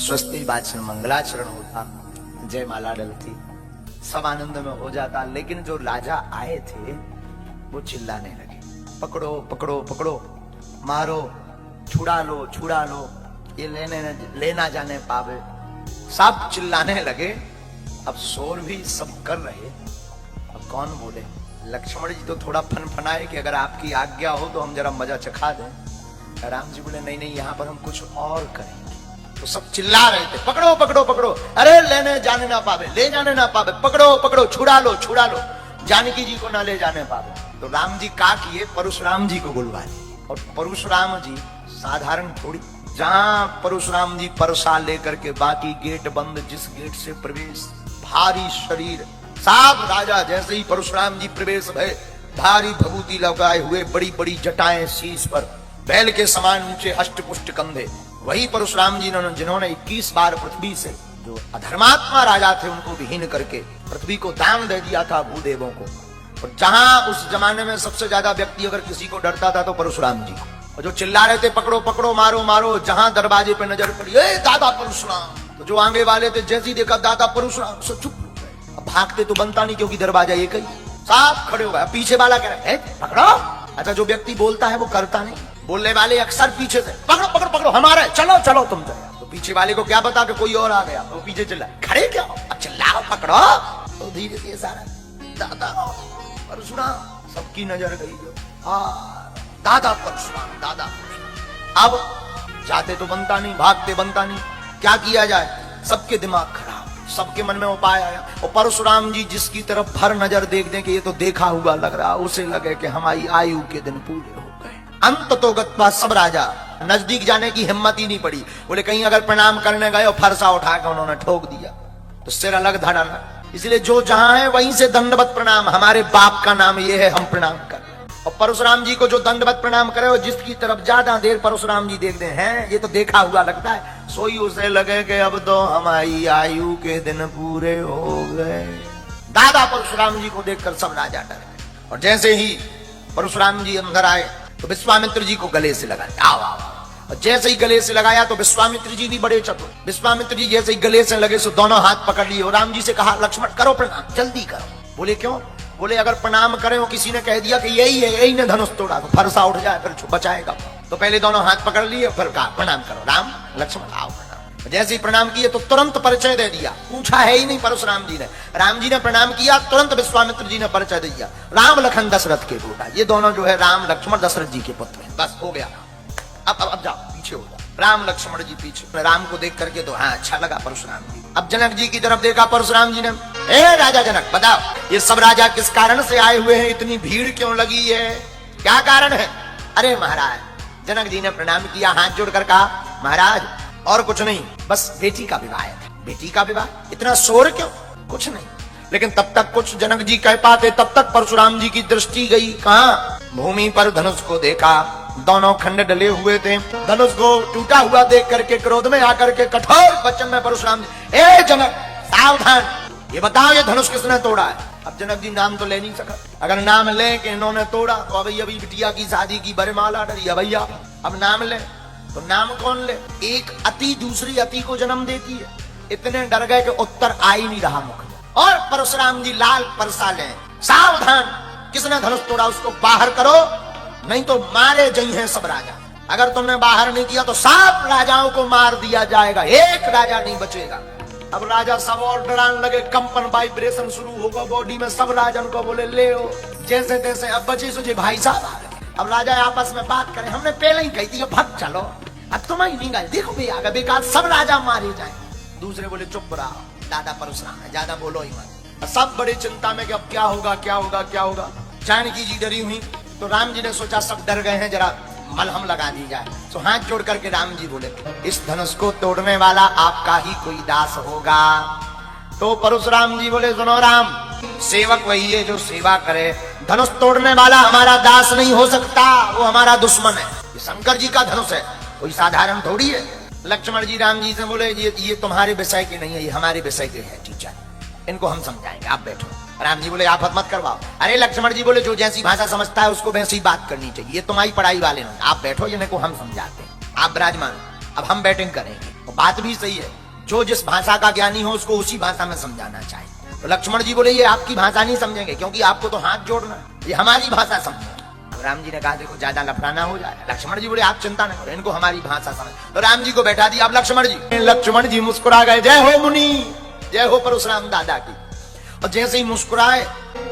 स्वस्ति वाचन मंगलाचरण होता, जय माला डलती, सब आनंद में हो जाता। लेकिन जो राजा आए थे वो चिल्लाने लगे, पकड़ो पकड़ो पकड़ो, मारो, छुड़ा लो छुड़ा लो, ये लेना जाने पावे। सब चिल्लाने लगे। अब शोर भी सब कर रहे, अब कौन बोले? लक्ष्मण जी तो थोड़ा फनफनाए कि अगर आपकी आज्ञा हो तो हम जरा मजा चखा दें। राम जी बोले नहीं नहीं, यहाँ पर हम कुछ और करेंगे। तो सब चिल्ला रहे थे, पकड़ो पकड़ो पकड़ो, अरे लेने जाने ना पावे, ले जाने ना पावे, पकड़ो पकड़ो, छुड़ा लो, जानकी जी को ना ले जाने पावे। तो राम जी का किए, परशुराम जी को बुलवाए। और परशुराम जी साधारण थोड़ी, जहां परशुराम जी परसा लेकर के बाकी गेट बंद, जिस गेट से प्रवेश, भारी शरीर, साफ राजा जैसे ही परशुराम जी प्रवेश भय, भारी भभूति लगाए हुए, बड़ी बड़ी जटाएं शीश पर, बैल के समान ऊंचे अष्टपुष्ट कंधे, वही परशुराम जी जिन्होंने 21 बार पृथ्वी से जो अधर्मात्मा राजा थे उनको विहीन करके पृथ्वी को दान दे दिया था भूदेवों को। और जहां उस जमाने में सबसे ज्यादा व्यक्ति अगर किसी को डरता था तो परशुराम जी। और जो चिल्ला रहे थे पकड़ो पकड़ो, मारो मारो, जहां दरवाजे पे नजर पड़ी, ए दादा परशुराम, तो जो आगे वाले थे जैसे ही देखा दादा परशुराम, सब चुप। अब भागते तो बनता नहीं क्योंकि दरवाजा एक ही, साफ खड़े हो गए। पीछे वाला कह रहा है पकड़ो। अच्छा, जो व्यक्ति बोलता है वो करता नहीं, बोलने वाले अक्सर पीछे से पकड़ो पकड़ो पकड़ो, हमारे चलो चलो तुम जाओ। तो पीछे वाले को क्या पता कि कोई और आ गया, तो पीछे चिल्ला, खड़े क्या हो, अब चिल्लाओ पकड़ो। तो धीरे धीरे सारा दादा परशुराम, सबकी नजर गई जो दादा परशुराम, दादा परशुराम। अब जाते तो बनता नहीं, भागते बनता नहीं, क्या किया जाए? सबके दिमाग खराब, सबके मन में उपाय आया। और परशुराम जी जिसकी तरफ भर नजर देख दें कि ये तो देखा हुआ लग रहा, उसे लगे कि हमारी आयु के दिन पूरे हो गए। अंत तो गत्वा, सब राजा नजदीक जाने की हिम्मत ही नहीं पड़ी। बोले कहीं अगर प्रणाम करने गए और फरसा उठा कर उन्होंने ठोक दिया तो सिर अलग धड़ अलग। इसलिए जो जहां है वहीं से दंडवत प्रणाम, हमारे बाप का नाम ये है, हम प्रणाम कर। और परशुराम जी को जो दंडवत प्रणाम करे और जिसकी तरफ ज्यादा देर परशुराम जी देखते हैं, ये तो देखा हुआ लगता है, सोई उसे लगे कि अब तो हमारी आयु के दिन पूरे हो गए। दादा परशुराम जी को देखकर सब राजा डरे। और जैसे ही परशुराम जी अंदर आए तो विश्वामित्र जी को गले से लगाया, आओ आओ। और जैसे ही गले से लगाया तो विश्वामित्र जी भी बड़े चतुर, विश्वामित्र जी जैसे ही गले से लगे सो दोनों हाथ पकड़ लिए और राम जी से कहा लक्ष्मण करो प्रणाम, जल्दी करो। बोले क्यों? बोले अगर प्रणाम करें और किसी ने कह दिया कि यही है, यही ने धनुष तोड़ा, तो फरसा उठ जाए, फिर बचाएगा। तो पहले दोनों हाथ पकड़ लिए, फिर कहा प्रणाम करो, राम लक्ष्मण आओ प्रणाम। जैसे ही प्रणाम किए तो तुरंत परिचय दे दिया, पूछा है ही नहीं परशुराम जी ने। राम जी ने प्रणाम किया, तुरंत विश्वामित्र जी ने परिचय दे दिया, राम लखन दशरथ के बेटा, ये दोनों जो है राम लक्ष्मण दशरथ जी के पुत्र हैं। बस हो गया, अब जाओ पीछे हो जाओ। राम लक्ष्मण जी पीछे, राम को देख करके तो हाँ अच्छा लगा परशुराम जी। अब जनक जी की तरफ देखा परशुराम जी ने, ए राजा जनक बताओ ये सब राजा किस कारण से आए हुए हैं, इतनी भीड़ क्यों लगी है, क्या कारण है? अरे महाराज, जनक जी ने प्रणाम किया, हाथ जोड़कर कहा महाराज और कुछ नहीं, बस बेटी का विवाह है। बेटी का विवाह, इतना शोर क्यों? कुछ नहीं। लेकिन तब तक कुछ जनक जी कह पाते, तब तक परशुराम जी की दृष्टि गई कहां? भूमि पर धनुष को देखा, दोनों खंड डले हुए थे। धनुष को टूटा हुआ देख करके क्रोध में आकर के कठोर वचन में परशुराम जी, ए जनक सावधान, ये बताओ ये धनुष किसने तोड़ा है? अब जनक जी नाम तो ले नहीं सका, अगर नाम ले कि इन्होंने तोड़ा तो अभी अभी बिटिया की शादी की बरमाला डरी है भैया। अब नाम ले तो नाम कौन ले? एक अति दूसरी अति को जन्म देती है। इतने डर गए कि उत्तर आ ही नहीं रहा मुख में। और परशुराम जी लाल परसा ले, सावधान, किसने धनुष तोड़ा उसको बाहर करो, नहीं तो मारे जई हैं सब राजा। अगर तुमने बाहर नहीं किया तो सब राजाओं को मार दिया जाएगा, एक राजा नहीं बचेगा। अब राजा सब और डराने लगे, कंपन वाइब्रेशन शुरू होगा बॉडी में, सब राजन को बोले ले ओ जैसे तैसे। अब बचे सुझे भाई साहब आ गए। अब राजा आपस में बात करें, हमने पहले ही कही थी भग चलो, अब तुम ही नहीं गए, देखो भी आगे बेकार सब राजा मारे जाए। दूसरे बोले चुप रहो, दादा परशुराम है, ज्यादा बोलो ही मत। सब बड़ी चिंता में कि अब क्या होगा क्या होगा क्या होगा। जानकी जी डरी हुई, तो राम जी ने सोचा सब डर गए हैं, जरा मलहम लगा दी जाए। तो हाथ जोड़ करके राम जी बोले इस धनुष को तोड़ने वाला आपका ही कोई दास होगा। तो परशुराम जी बोले सुनो राम, सेवक वही है जो सेवा करे, धनुष तोड़ने वाला हमारा दास नहीं हो सकता, वो हमारा दुश्मन है। ये शंकर जी का धनुष है, कोई साधारण थोड़ी है। लक्ष्मण जी राम जी से बोले ये तुम्हारे विषय के नहीं है, ये हमारे विषय के है टीचर, इनको हम समझाएंगे, आप बैठो। राम जी बोले आप मत करवाओ। अरे लक्ष्मण जी बोले जो जैसी भाषा समझता है उसको वैसी बात करनी चाहिए, ये तुम्हारी पढ़ाई वाले नहीं, आप बैठो, जिन्हें को हम समझाते हैं, आप विराजमान, अब हम बैटिंग करेंगे। बात भी सही है, जो जिस भाषा का ज्ञानी हो उसको उसी भाषा में समझाना चाहिए। तो लक्ष्मण जी बोले ये आपकी भाषा नहीं समझेंगे, क्योंकि आपको तो हाथ जोड़ना है, ये हमारी भाषा समझो। राम जी ने कहा देखो ज्यादा लफड़ाना हो जाए। लक्ष्मण जी बोले आप चिंता न करो, इनको हमारी भाषा समझ। तो राम जी को बैठा दिया। अब लक्ष्मण जी मुस्कुरा गए, जय हो मुनि, जय हो परशुराम दादा की। और जैसे ही मुस्कुराए,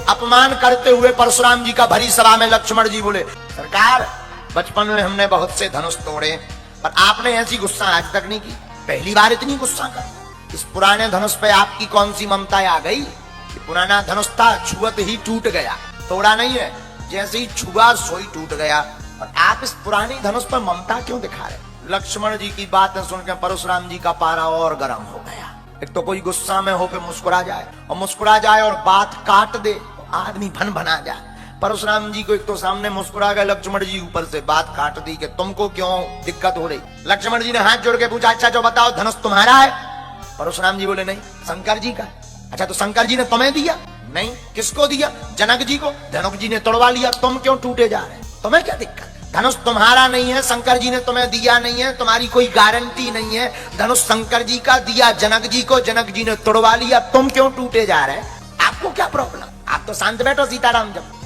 अपमान करते हुए परशुराम जी का भरी सभा में लक्ष्मण जी बोले सरकार, बचपन में हमने बहुत से धनुष तोड़े, पर आपने ऐसी गुस्सा आज तक नहीं की, पहली बार इतनी गुस्सा कर। इस पुराने धनुष पे आपकी कौन सी ममता आ गई? ये पुराना धनुष था, छुअत ही टूट गया, तोड़ा नहीं है, जैसे ही छुआ सोई टूट गया। और आप इस पुरानी धनुष पर ममता क्यों दिखा रहे? लक्ष्मण जी की बातें सुनकर परशुराम जी का पारा और गर्म हो गया। एक तो कोई गुस्सा में हो पे मुस्कुरा जाए, और मुस्कुरा जाए और बात काट दे तो आदमी भन भना जाए। परशुराम जी को एक तो सामने मुस्कुरा गए लक्ष्मण जी, ऊपर से बात काट दी कि तुमको क्यों दिक्कत हो रही। लक्ष्मण जी ने हाथ जोड़ के पूछा अच्छा जो बताओ धनुष तुम्हारा है? परशुराम जी बोले नहीं, शंकर जी का। अच्छा तो शंकर जी ने तुम्हें दिया? नहीं। किसको दिया? जनक जी को। जनक जी ने तोड़वा लिया, तुम क्यों टूटे जा रहे? तुम्हें क्या दिक्कत? धनुष तुम्हारा नहीं है, शंकर जी ने तुम्हें दिया नहीं है, तुम्हारी कोई गारंटी नहीं है। धनुष शंकर जी का दिया जनक जी को, जनक जी ने तोड़वा लिया, तुम क्यों टूटे जा रहे? आपको क्या प्रॉब्लम? आप तो शांत बैठो सीताराम। जब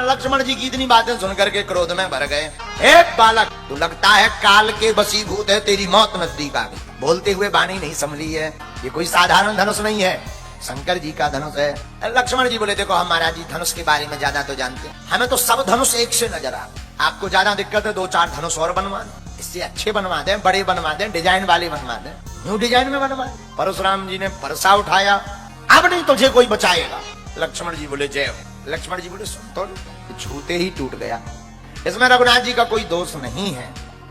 लक्ष्मण जी की इतनी बातें सुनकर के क्रोध में भर गए। हे बालक, तू लगता है काल के वशीभूत है, तेरी मौत नजदीक आ गई। बोलते हुए वाणी नहीं संभली है, ये कोई साधारण धनुष नहीं है, शंकर जी का धनुष है। लक्ष्मण जी बोले देखो हम महाराज जी धनुष के बारे में ज्यादा तो जानते हैं, हमें तो सब धनुष एक से नजर आ। आपको ज्यादा दिक्कत है 2-4 धनुष और बनवा दें, इससे अच्छे बनवा दें, बड़े बनवा दें, डिजाइन वाले बनवा दें, न्यू डिजाइन में बनवा दें। परशुराम जी ने परसा उठाया, अब नहीं तुझे कोई बचाएगा। लक्ष्मण जी बोले जय हो। लक्ष्मण जी बोले सुन तो, छूते ही टूट गया, इसमें रघुनाथ जी का कोई दोष नहीं है।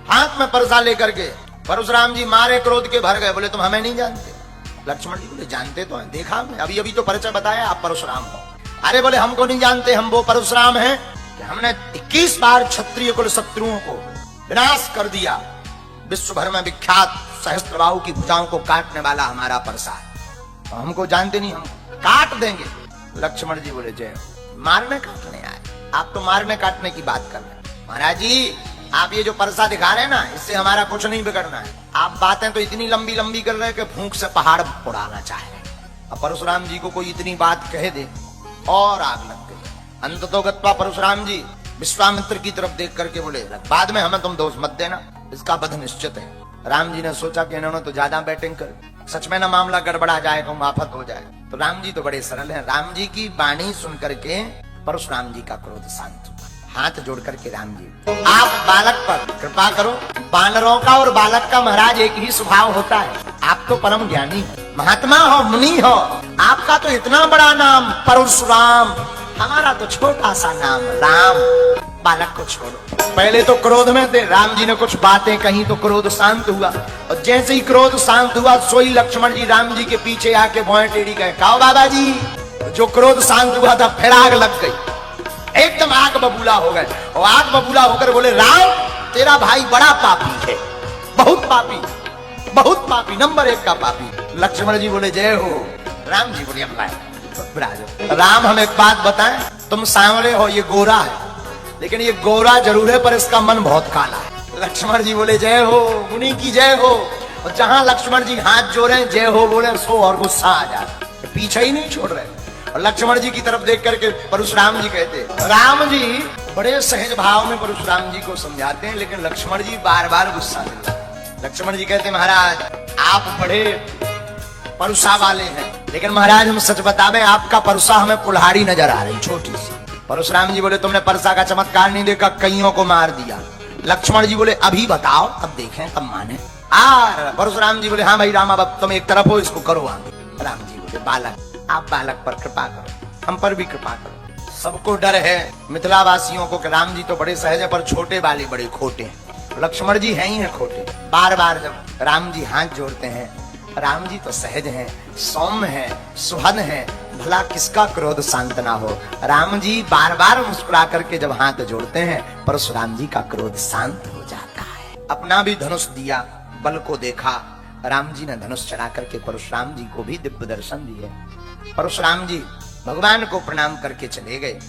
हाथ में परसा लेकर के परशुराम जी मारे क्रोध के भर गए, बोले तुम हमें नहीं जानते? लक्ष्मण जी बोले जानते तो हैं, देखा मैं, अभी अभी तो परिचय बताया आप परशुराम हो। अरे बोले हमको नहीं जानते, हम वो परशुराम हैं कि हमने 21 बार क्षत्रिय कुल शत्रुओं को विनाश कर दिया। विश्व भर में विख्यात सहस्त्रबाहु की भुजाओं को काटने वाला हमारा परसा है, तो हमको जानते नहीं, हम काट देंगे। लक्ष्मण जी बोले जय हो। मारने काटने आए आप? तो मारने काटने की बात कर रहे हैं महाराज जी। आप ये जो परसा दिखा रहे हैं ना, इससे हमारा कुछ नहीं बिगड़ना है। आप बातें तो इतनी लंबी लंबी कर रहे हैं कि फूंक से पहाड़ उड़ाना चाहे। अब परशुराम जी को कोई इतनी बात कह दे और आग लग गई। अंततो गत्वा परशुराम जी विश्वामित्र की तरफ देख करके बोले बाद में हमें तुम दोष मत देना, इसका वध निश्चित है। राम जी ने सोचा कि इन्होंने तो ज्यादा बैटिंग कर, सच में ना मामला गड़बड़ा जाएगा, आफत हो जाए। तो राम जी तो बड़े सरल हैं। राम जी की वाणी सुन करके परशुराम जी का क्रोध शांत हुआ। हाथ जोड़ करके राम जी आप बालक पर कृपा करो। बानरों का और बालक का महाराज एक ही स्वभाव होता है। आप तो परम ज्ञानी हो, महात्मा हो, मुनि हो, आपका तो इतना बड़ा नाम परशुराम, हमारा तो छोटा सा नाम राम। बालक को छोड़ो। पहले तो क्रोध में थे, राम जी ने कुछ बातें कही तो क्रोध शांत हुआ, और जैसे ही क्रोध शांत हुआ सोई लक्ष्मण जी राम जी के पीछे आके भौं टेढ़ी गए, कहो बाबा जी। जो क्रोध शांत हुआ था फिर आग लग गई, एकदम आग बबूला हो गए। और आग बबूला होकर बोले राम तेरा भाई बड़ा पापी है, बहुत पापी, बहुत पापी, नंबर 1 का पापी। लक्ष्मण जी बोले जय हो। राम जी बोले राम हम एक बात बताएं, तुम सांवरे हो, ये गोरा है, लेकिन ये गोरा जरूर है पर इसका मन बहुत काला है। लक्ष्मण जी बोले जय हो, मुनि की जय हो। और जहां लक्ष्मण जी हाथ जोड़े जय हो बोले सो और गुस्सा आ जाए, पीछे ही नहीं छोड़ रहे। और लक्ष्मण जी की तरफ देख करके परशुराम जी कहते, राम जी बड़े सहज भाव में परशुराम जी को समझाते हैं, लेकिन लक्ष्मण जी बार बार गुस्सा दिलाते हैं। लक्ष्मण जी कहते महाराज आप बड़े परुषा वाले हैं, लेकिन महाराज हम सच बतावे आपका परुषा हमें कुल्हाड़ी नजर आ रही, छोटी सी। परशुराम जी बोले तुमने परसा का चमत्कार नहीं देखा, कईयों को मार दिया। लक्ष्मण जी बोले अभी बताओ तब देखें तब माने। परशुराम जी बोले हाँ भाई राम, अब तुम एक तरफ हो, इसको करो आगे। राम जी बोले बालक आप बालक पर कृपा करो, हम पर भी कृपा करो। सबको डर है मिथिला वासियों को कि राम जी तो बड़े सहज है पर छोटे वाले बड़े खोटे हैं। लक्ष्मण जी हैं ही हैं खोटे। बार बार जब राम जी हाथ जोड़ते हैं, राम जी तो सहज हैं, सौम्य हैं, सुहद हैं, भला किसका क्रोध शांत ना हो। राम जी बार बार मुस्कुरा करके जब हाथ जोड़ते हैं परशुराम जी का क्रोध शांत हो जाता है। अपना भी धनुष दिया, बल को देखा, राम जी ने धनुष चढ़ा करके परशुराम जी को भी दिव्य दर्शन दिए। परशुराम जी भगवान को प्रणाम करके चले गए।